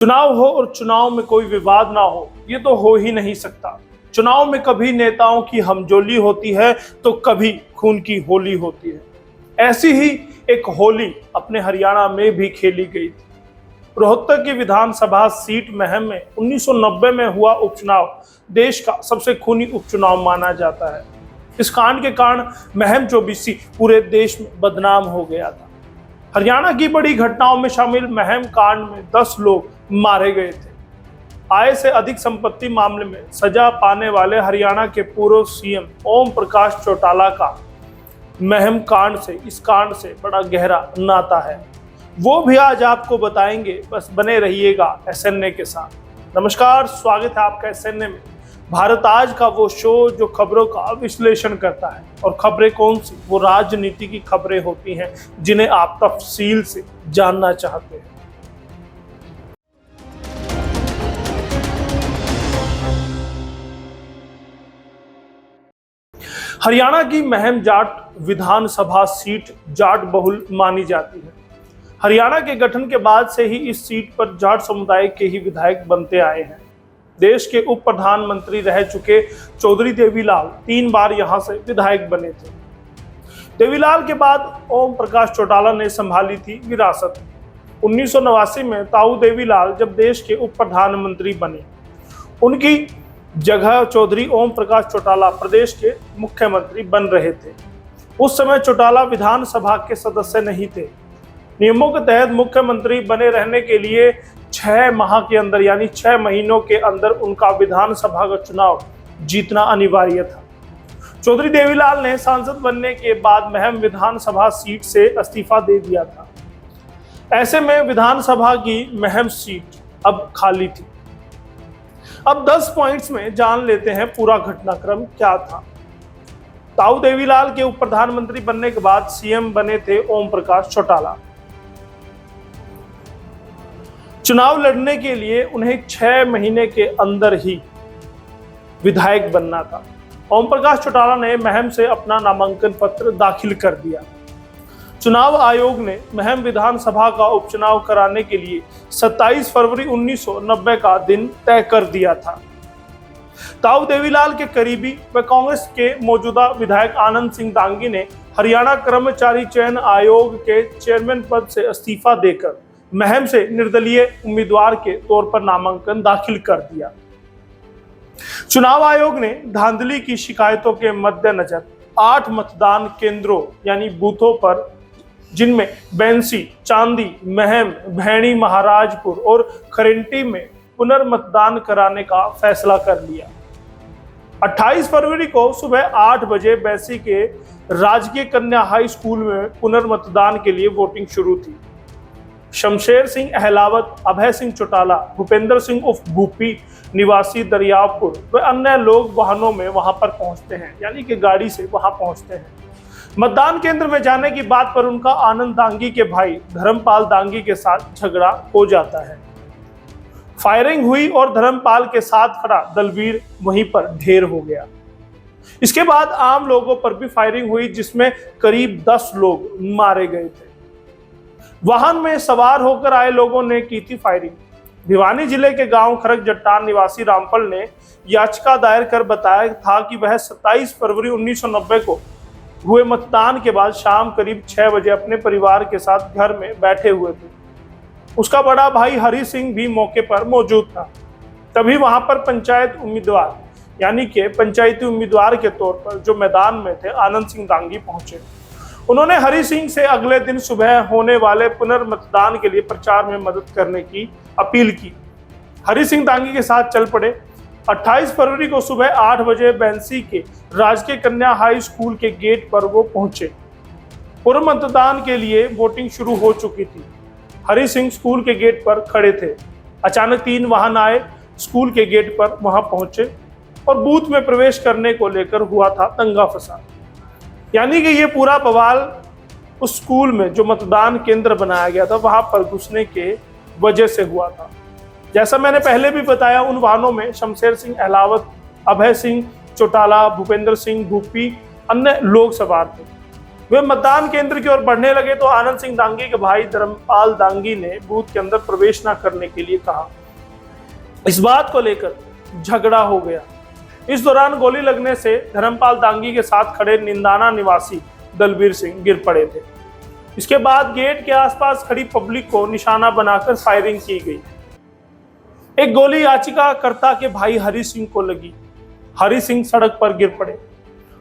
चुनाव हो और चुनाव में कोई विवाद ना हो, ये तो हो ही नहीं सकता। चुनाव में कभी नेताओं की हमजोली होती है तो कभी खून की होली होती है। ऐसी ही एक होली अपने हरियाणा में भी खेली गई थी। रोहतक की विधानसभा सीट महम में 1990 में हुआ उपचुनाव देश का सबसे खूनी उपचुनाव माना जाता है। इस कांड के कारण महम चौबीसी पूरे देश में बदनाम हो गया था। हरियाणा की बड़ी घटनाओं में शामिल महम कांड में 10 लोग मारे गए थे। आय से अधिक संपत्ति मामले में सजा पाने वाले हरियाणा के पूर्व सीएम ओम प्रकाश चौटाला का महम कांड से इस कांड से बड़ा गहरा नाता है। वो भी आज आपको बताएंगे, बस बने रहिएगा एसएनए के साथ। नमस्कार, स्वागत है आपका एसएनए में। भारत आज का वो शो जो खबरों का विश्लेषण करता है। और खबरें कौन सी? वो राजनीति की खबरें होती हैं जिन्हें आप तफसील से जानना चाहते हैं। हरियाणा की महम जाट विधानसभा सीट जाट बहुल मानी जाती है। हरियाणा के गठन के बाद से ही इस सीट पर जाट समुदाय के ही विधायक बनते आए हैं। देश के उप प्रधानमंत्री रह चुके चौधरी देवीलाल 3 बार यहां से विधायक बने थे। देवीलाल के बाद ओम प्रकाश चौटाला ने संभाली थी विरासत। 1989 में ताऊ देवीलाल जब देश के उप प्रधानमंत्री बने, उनकी जगह चौधरी ओम प्रकाश चौटाला प्रदेश के मुख्यमंत्री बन रहे थे। उस समय चौटाला विधानसभा के सदस्य नहीं थे। नियमों के तहत मुख्यमंत्री बने रहने के लिए 6 माह के अंदर यानी 6 महीनों के अंदर उनका विधानसभा का चुनाव जीतना अनिवार्य था। चौधरी देवीलाल ने सांसद बनने के बाद महम विधानसभा सीट से इस्तीफा दे दिया था। ऐसे में विधानसभा की महम सीट अब खाली थी। अब 10 पॉइंट्स में जान लेते हैं पूरा घटनाक्रम क्या था। ताऊ देवीलाल के उप प्रधानमंत्री बनने के बाद सीएम बने थे ओम प्रकाश चौटाला। चुनाव लड़ने के लिए उन्हें 6 महीने के अंदर ही विधायक बनना था। ओम प्रकाश चौटाला ने महम से अपना नामांकन पत्र दाखिल कर दिया। चुनाव आयोग ने महम विधानसभा का उपचुनाव कराने के लिए 27 फरवरी 1990 का दिन तय कर दिया था। ताऊ देवीलाल के करीबी व कांग्रेस के मौजूदा विधायक आनंद सिंह दांगी ने हरियाणा कर्मचारी चयन आयोग के चेयरमैन पद से इस्तीफा देकर महम से निर्दलीय उम्मीदवार के तौर पर नामांकन दाखिल कर दिया। चुनाव आयोग ने धांधली की शिकायतों के मद्देनजर 8 मतदान केंद्रों यानी बूथों पर, जिनमें बैंसी, चांदी, महम, भैणी, महाराजपुर और खरेंटी में पुनर्मतदान कराने का फैसला कर लिया। 28 फरवरी को सुबह 8 बजे बैंसी के राजकीय कन्या हाई स्कूल में पुनर्मतदान के लिए वोटिंग शुरू थी। शमशेर सिंह अहलावत, अभय सिंह चौटाला, भूपेंद्र सिंह उर्फ भूपी निवासी दरियापुर व अन्य लोग वाहनों में वहां पर पहुंचते हैं, यानी कि गाड़ी से वहां पहुंचते हैं। मतदान केंद्र में जाने की बात पर उनका आनंद दांगी के भाई धर्मपाल दांगी के साथ झगड़ा हो जाता है। फायरिंग हुई और धर्मपाल के साथ खड़ा दलवीर वहीं पर ढेर हो गया। इसके बाद आम लोगों पर भी फायरिंग हुई, जिसमें करीब 10 लोग मारे गए थे। वाहन में सवार होकर आए लोगों ने की थी फायरिंग। भिवानी जिले के गांव खरक जट्टान निवासी रामपल ने याचिका दायर कर बताया था कि वह 27 फरवरी 1990 को हुए मतदान के बाद शाम करीब 6 बजे अपने परिवार के साथ घर में बैठे हुए थे। उसका बड़ा भाई हरि सिंह भी मौके पर मौजूद था। तभी वहां पर पंचायत उम्मीदवार यानी कि पंचायती उम्मीदवार के तौर पर जो मैदान में थे आनंद सिंह दांगी पहुंचे। उन्होंने हरि सिंह से अगले दिन सुबह होने वाले पुनर्मतदान के लिए प्रचार में मदद करने की अपील की। हरि सिंह दांगी के साथ चल पड़े। 28 फरवरी को सुबह 8 बजे बैंसी के राजकीय कन्या हाई स्कूल के गेट पर वो पहुंचे। पूर्व मतदान के लिए वोटिंग शुरू हो चुकी थी। हरि सिंह स्कूल के गेट पर खड़े थे। अचानक 3 वाहन आए, स्कूल के गेट पर वहां पहुंचे और बूथ में प्रवेश करने को लेकर हुआ था दंगा फसाद। यानी कि ये पूरा बवाल उस स्कूल में जो मतदान केंद्र बनाया गया था वहां पर घुसने के वजह से हुआ था। जैसा मैंने पहले भी बताया, उन वाहनों में शमशेर सिंह अहलावत, अभय सिंह चौटाला, भूपेंद्र सिंह भूपी, अन्य लोग सवार थे। वे मतदान केंद्र की ओर बढ़ने लगे तो आनंद सिंह दांगी के भाई धर्मपाल दांगी ने बूथ के अंदर प्रवेश न करने के लिए कहा। इस बात को लेकर झगड़ा हो गया। इस दौरान गोली लगने से धर्मपाल दांगी के साथ खड़े निंदाना निवासी दलबीर सिंह गिर पड़े थे। इसके बाद गेट के आसपास खड़ी पब्लिक को निशाना बनाकर फायरिंग की गई। एक गोली याचिकाकर्ता के भाई हरि सिंह को लगी। हरि सिंह सड़क पर गिर पड़े।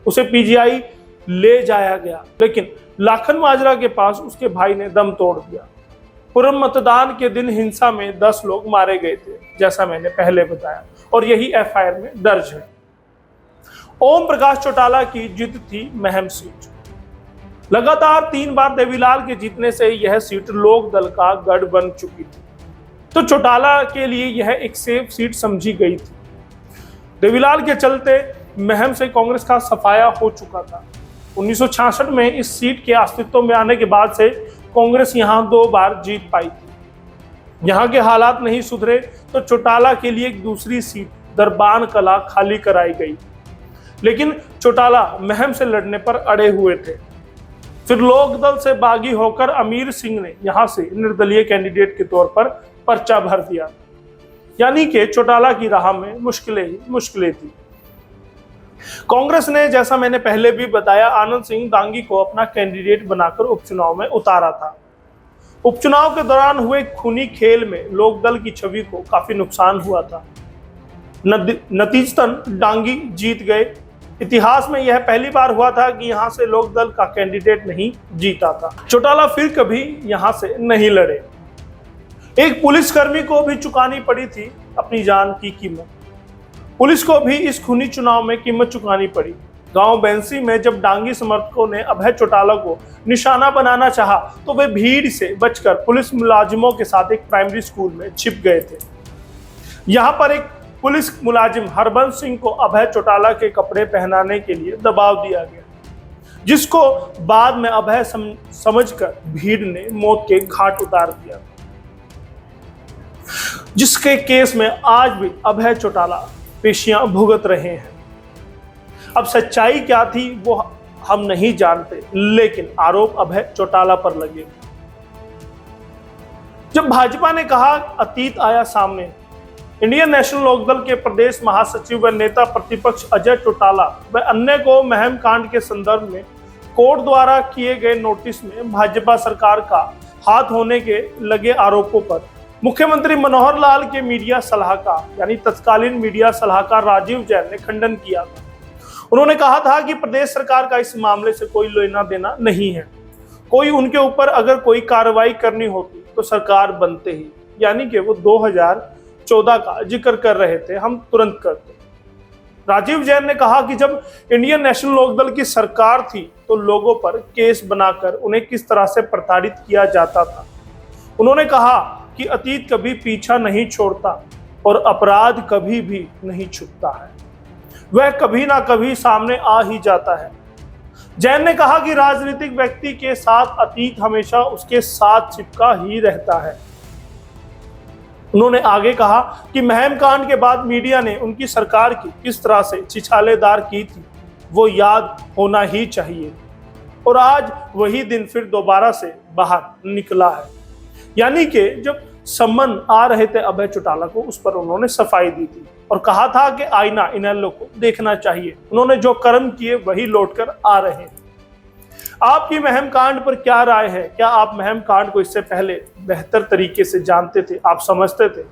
उसे पीजीआई ले जाया गया, लेकिन लाखन माजरा के पास उसके भाई ने दम तोड़ दिया। पूर्व मतदान के दिन हिंसा में 10 लोग मारे गए थे, जैसा मैंने पहले बताया, और यही एफआईआर में दर्ज है। ओम प्रकाश चौटाला की जीत थी महम सीट। लगातार 3 बार देवीलाल के जीतने से यह सीट लोक दल का गढ़ बन चुकी थी, तो चौटाला के लिए यह एक सेफ सीट समझी गई थी। देवीलाल के चलते महम से कांग्रेस का सफाया हो चुका था। 1966 में इस सीट के अस्तित्व में आने के बाद से कांग्रेस यहां 2 बार जीत पाई थी। यहां के हालात नहीं सुधरे तो चौटाला के लिए एक दूसरी सीट दरबान कला खाली कराई गई, लेकिन चौटाला महम से लड़ने पर अड़े हुए थे। फिर लोकदल से बागी होकर अमीर सिंह ने यहां से निर्दलीय कैंडिडेट के तौर पर पर्चा भर दिया, यानी कि चौटाला की राह में मुश्किलें ही मुश्किलें थी। कांग्रेस ने, जैसा मैंने पहले भी बताया, आनंद सिंह दांगी को अपना कैंडिडेट बनाकर उपचुनाव में उतारा था। उपचुनाव के दौरान हुए खूनी खेल में लोकदल की छवि को काफी नुकसान हुआ था। नतीजतन दांगी जीत गए। इतिहास में यह पहली बार हुआ था कि यहां से लोकदल का कैंडिडेट नहीं जीता था। चौटाला फिर कभी यहां से नहीं लड़े। एक पुलिसकर्मी को भी चुकानी पड़ी थी अपनी जान की कीमत। पुलिस को भी इस खूनी चुनाव में कीमत चुकानी पड़ी। गांव बैंसी में जब डांगी समर्थकों ने अभय चौटाला को निशाना बनाना चाहा तो वे भीड़ से बचकर पुलिस मुलाजिमों के साथ एक प्राइमरी स्कूल में छिप गए थे। यहां पर एक पुलिस मुलाजिम हरबंस सिंह को अभय चौटाला के कपड़े पहनाने के लिए दबाव दिया गया, जिसको बाद में अभय समझकर भीड़ ने मौत के घाट उतार दिया, जिसके केस में आज भी अभय चौटाला पेशियां भुगत रहे हैं। अब सच्चाई क्या थी वो हम नहीं जानते, लेकिन आरोप अभय चौटाला पर लगे। जब भाजपा ने कहा, अतीत आया सामने। इंडियन नेशनल लोकदल के प्रदेश महासचिव व नेता प्रतिपक्ष अजय चौटाला व अन्य को महम कांड के संदर्भ में कोर्ट द्वारा किए गए नोटिस में भाजपा सरकार का हाथ होने के लगे आरोपों पर मुख्यमंत्री मनोहर लाल के मीडिया सलाहकार यानी तत्कालीन मीडिया सलाहकार राजीव जैन ने खंडन किया था। उन्होंने कहा था कि प्रदेश सरकार का इस मामले से कोई लेना देना नहीं है। कोई उनके ऊपर अगर कोई कार्रवाई करनी होती तो सरकार बनते ही, यानी कि वो 2014 का जिक्र कर रहे थे, हम तुरंत करते। राजीव जैन ने कहा कि जब इंडियन नेशनल लोकदल की सरकार थी तो लोगों पर केस बनाकर उन्हें किस तरह से प्रताड़ित किया जाता था। उन्होंने कहा कि अतीत कभी पीछा नहीं छोड़ता और अपराध कभी भी नहीं छुपता है, वह कभी ना कभी सामने आ ही जाता है। जैन ने कहा कि राजनीतिक व्यक्ति के साथ अतीत हमेशा उसके साथ चिपका ही रहता है। उन्होंने आगे कहा कि महम कांड के बाद मीडिया ने उनकी सरकार की किस तरह से छिछालेदार की थी वो याद होना ही चाहिए, और आज वही दिन फिर दोबारा से बाहर निकला है। यानी कि जब सम्मन आ रहे थे अभय चौटाला को, उस पर उन्होंने सफाई दी थी और कहा था कि आईना इनेलो को देखना चाहिए। उन्होंने जो कर्म किए वही लौटकर आ रहे हैं। आपकी महम कांड पर क्या राय है? क्या आप महम कांड को इससे पहले बेहतर तरीके से जानते थे, आप समझते थे,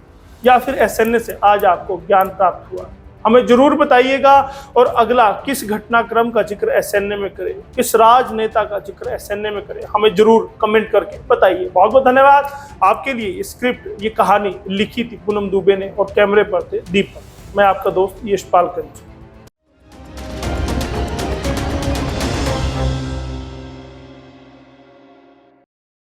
या फिर एसएनए से आज आपको ज्ञान प्राप्त हुआ? हमें जरूर बताइएगा। और अगला किस घटनाक्रम का जिक्र एसएनए में करें, किस राजनेता का जिक्र एसएनए में करें, हमें जरूर कमेंट करके बताइए। बहुत बहुत धन्यवाद। आपके लिए ये स्क्रिप्ट, ये कहानी लिखी थी पूनम दुबे ने और कैमरे पर थे दीपक। मैं आपका दोस्त यशपाल कंच।